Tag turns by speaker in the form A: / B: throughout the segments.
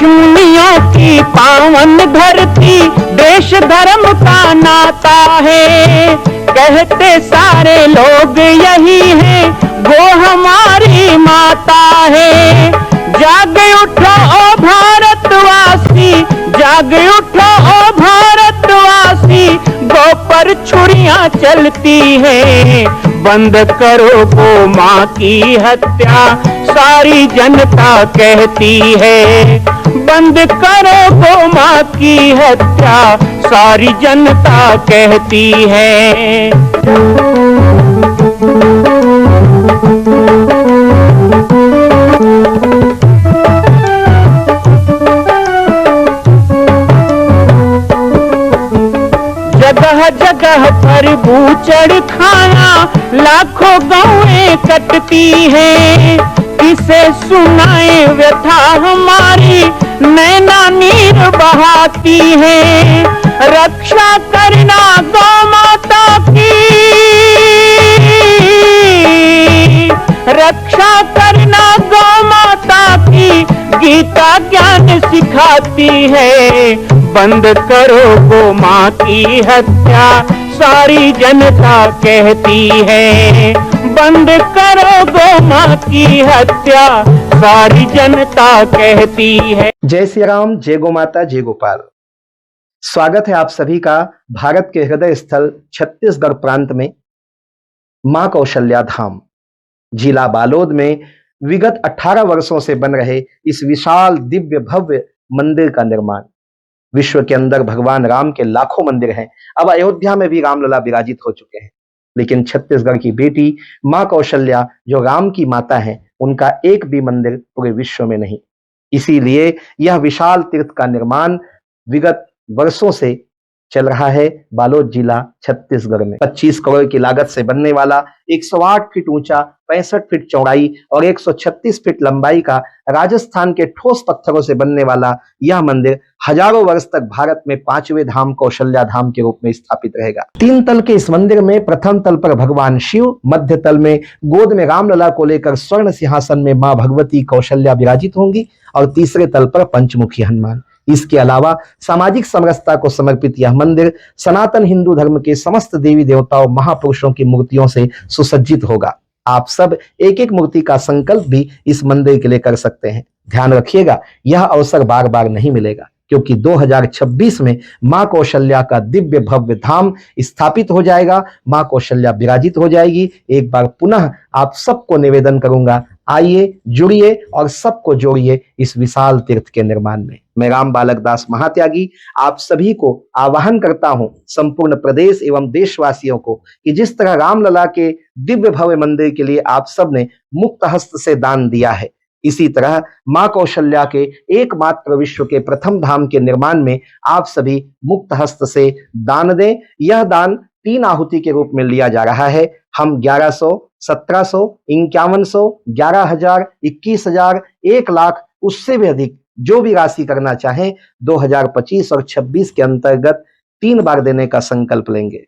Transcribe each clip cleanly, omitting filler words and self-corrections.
A: ऋषिमुनियों की पावन धरती, देश धर्म का नाता है। कहते सारे लोग यही है, वो हमारी माता है। जाग उठो ओ भारतवासी, जाग उठो ओ भारतवासी, गौ पर छुरियां चलती हैं। बंद करो गौ माँ की हत्या, सारी जनता कहती है। बंद करो गौ माँ की हत्या, सारी जनता कहती है। जगह जगह पर बूचड़ खाना, लाखों गौएं कटती हैं। किसे सुनाए व्यथा हमारी, नैना नीर बहाती है। रक्षा करना गौ माता की, रक्षा करना गौ माता की, गीता ज्ञान सिखाती है। बंद करो गौ माँ की हत्या, सारी जनता कहती है। बंद करो गौ माँ की हत्या, सारी जनता कहती है।
B: जय श्री राम, जय गौ माता, जय गोपाल। स्वागत है आप सभी का भारत के हृदय स्थल छत्तीसगढ़ प्रांत में मां कौशल्या धाम जिला बालोद में विगत 18 वर्षों से बन रहे इस विशाल दिव्य भव्य मंदिर का निर्माण। विश्व के अंदर भगवान राम के लाखों मंदिर हैं। अब अयोध्या में भी रामलला विराजित हो चुके हैं, लेकिन छत्तीसगढ़ की बेटी मां कौशल्या जो राम की माता है, उनका एक भी मंदिर पूरे विश्व में नहीं। इसीलिए यह विशाल तीर्थ का निर्माण विगत वर्षों से चल रहा है बालोद जिला छत्तीसगढ़ में। 25 करोड़ की लागत से बनने वाला 108 फीट ऊंचा, 65 फीट चौड़ाई और 136 फीट लंबाई का राजस्थान के ठोस पत्थरों से बनने वाला यह मंदिर हजारों वर्ष तक भारत में 5वें धाम कौशल्या धाम के रूप में स्थापित रहेगा। 3 तल के इस मंदिर में प्रथम तल पर भगवान शिव, मध्य तल में गोद में रामलला को लेकर स्वर्ण सिंहासन में मां भगवती कौशल्या विराजित होंगी और तीसरे तल पर पंचमुखी हनुमान। इसके अलावा सामाजिक समरसता को समर्पित यह मंदिर सनातन हिंदू धर्म के समस्त देवी देवताओं महापुरुषों की मूर्तियों से सुसज्जित होगा। आप सब एक एक मूर्ति का संकल्प भी इस मंदिर के लिए कर सकते हैं। ध्यान रखिएगा, यह अवसर बार बार नहीं मिलेगा, क्योंकि 2026 में मां कौशल्या का दिव्य भव्य धाम स्थापित हो जाएगा। मां कौशल्या विराजित हो जाएगी। एक बार पुनः आप सबको निवेदन करूंगा, आइए, जुड़िए और सबको जोड़िए इस विशाल तीर्थ के निर्माण में। मैं राम बालक दास महात्यागी आप सभी को आह्वान करता हूं, संपूर्ण प्रदेश एवं देशवासियों को, कि जिस तरह रामलला के दिव्य भव्य मंदिर के लिए आप सब ने मुक्त हस्त से दान दिया है, इसी तरह मां कौशल्या के एकमात्र विश्व के प्रथम धाम के निर्माण में आप सभी मुक्त हस्त से दान दें। यह दान 3 आहुति के रूप में लिया जा रहा है। हम 1100, 1700, 5100, 11,000, 21,000, 1 लाख, उससे भी अधिक जो भी राशि करना चाहें 2025 और 26 के अंतर्गत 3 बार देने का संकल्प लेंगे।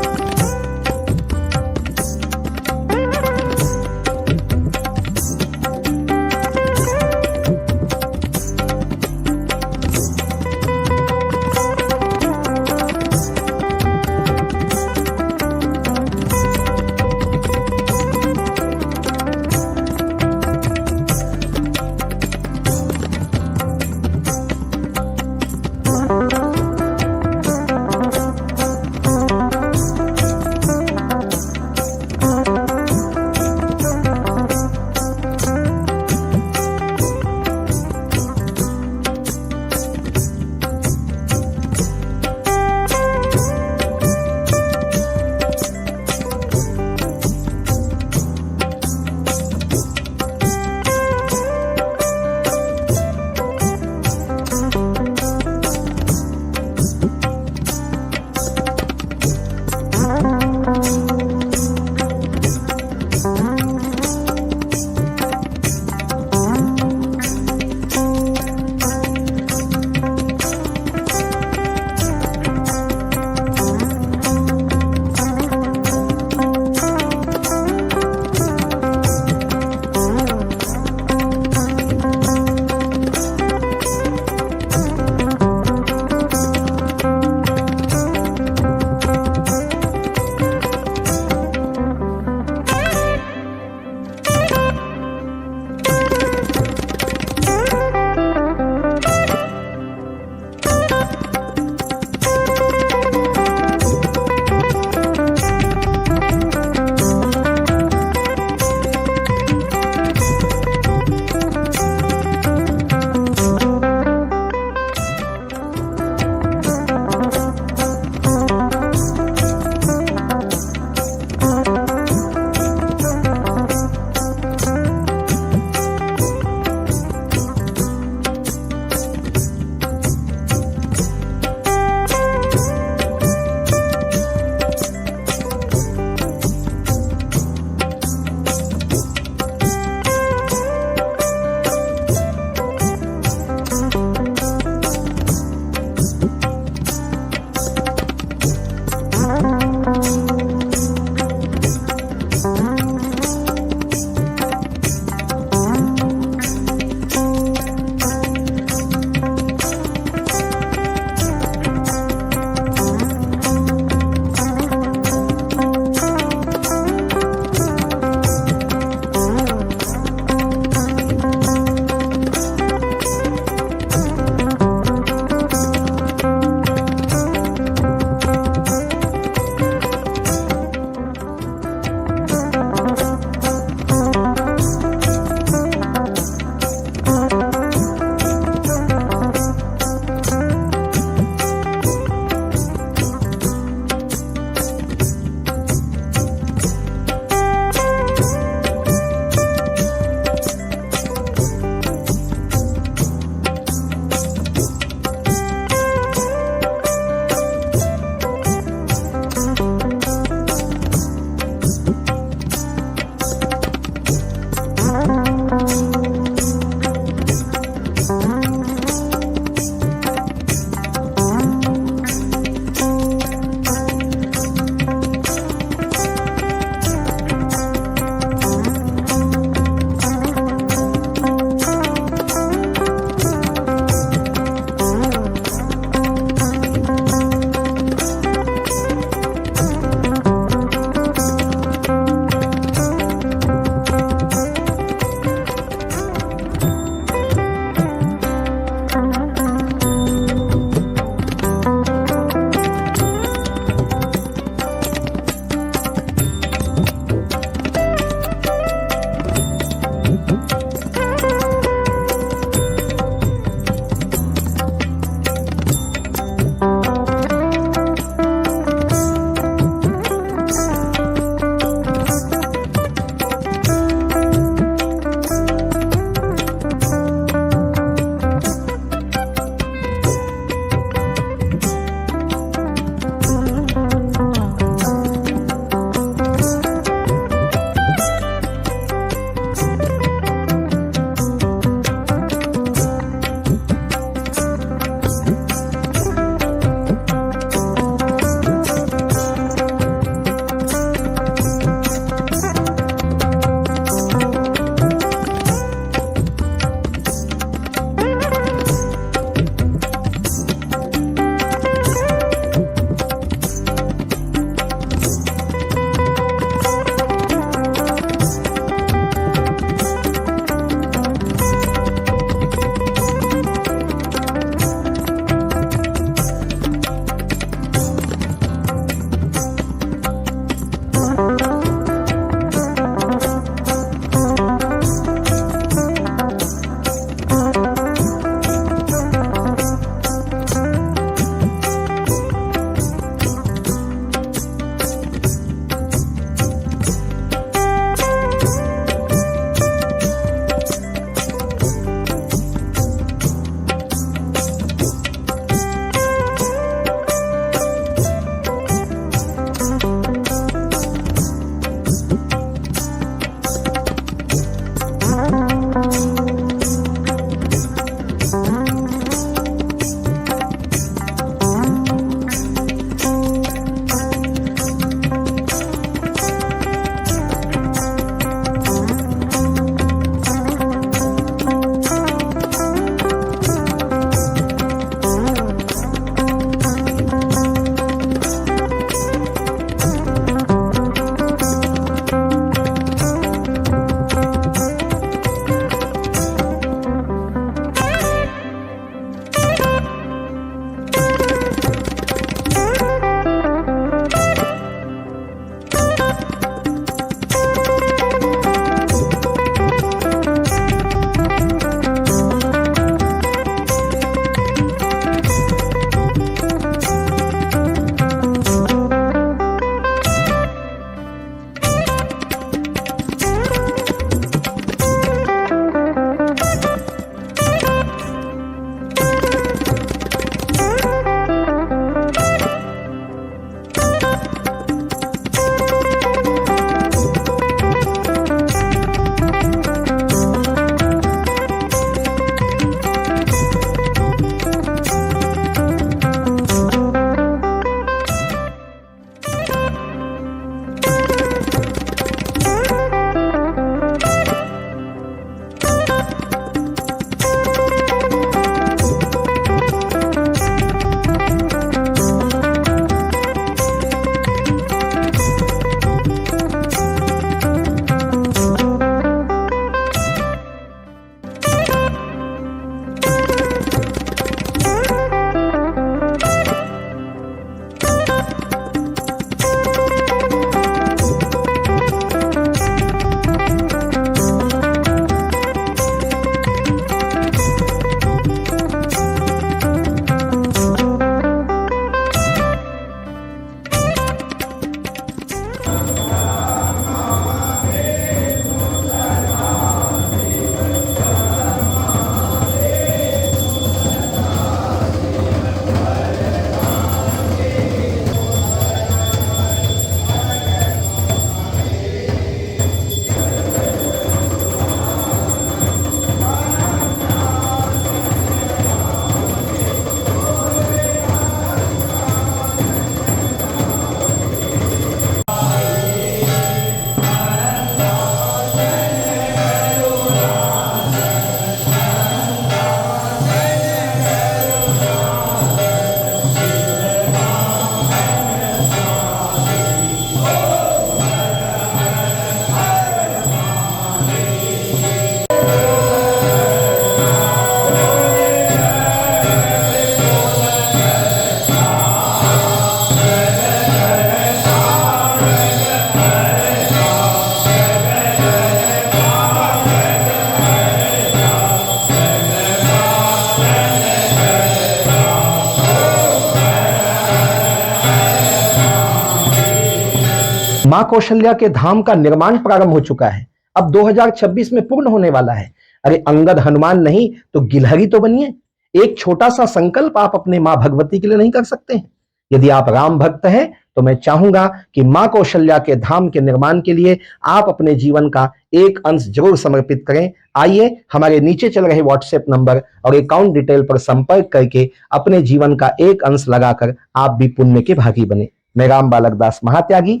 B: मां कौशल्या के धाम का निर्माण प्रारंभ हो चुका है, अब 2026 में पूर्ण होने वाला है। अरे अंगद हनुमान नहीं तो गिलहरी तो बनिए। एक छोटा सा संकल्प आप अपने मां भगवती के लिए नहीं कर सकते हैं? यदि आप राम भक्त हैं तो मैं चाहूंगा कि मां कौशल्या के धाम के निर्माण के लिए आप अपने जीवन का एक अंश जरूर समर्पित करें। आइए हमारे नीचे चल रहे व्हाट्सएप नंबर और अकाउंट डिटेल पर संपर्क करके अपने जीवन का एक अंश लगाकर आप भी पुण्य के भागी बने। मैं राम बालक दास महात्यागी,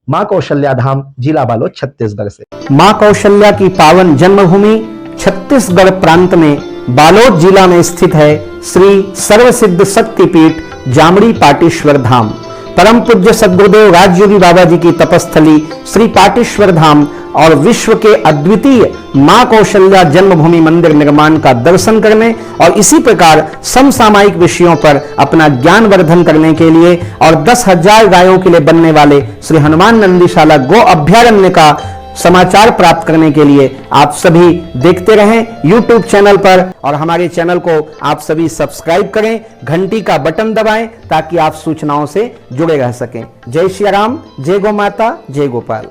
B: मां कौशल्या धाम, जिला बालोद, छत्तीसगढ़ से। मां कौशल्या की पावन जन्मभूमि छत्तीसगढ़ प्रांत में बालोद जिला में स्थित है श्री सर्वसिद्ध शक्तिपीठ जामड़ी पाटेश्वर धाम। परम पूज्य सद्गुरुदेव राजयोगी बाबा जी की तपस्थली श्री पाटेश्वर धाम और विश्व के अद्वितीय मां कौशल्या जन्मभूमि मंदिर निर्माण का दर्शन करने और इसी प्रकार समसामयिक विषयों पर अपना ज्ञान वर्धन करने के लिए और 10,000 गायों के लिए बनने वाले श्री हनुमान नंदीशाला गो अभ्यारण्य का समाचार प्राप्त करने के लिए आप सभी देखते रहें YouTube चैनल पर, और हमारे चैनल को आप सभी सब्सक्राइब करें, घंटी का बटन दबाएं ताकि आप सूचनाओं से जुड़े रह सकें। जय श्री राम, जय गौ माता, जय गोपाल।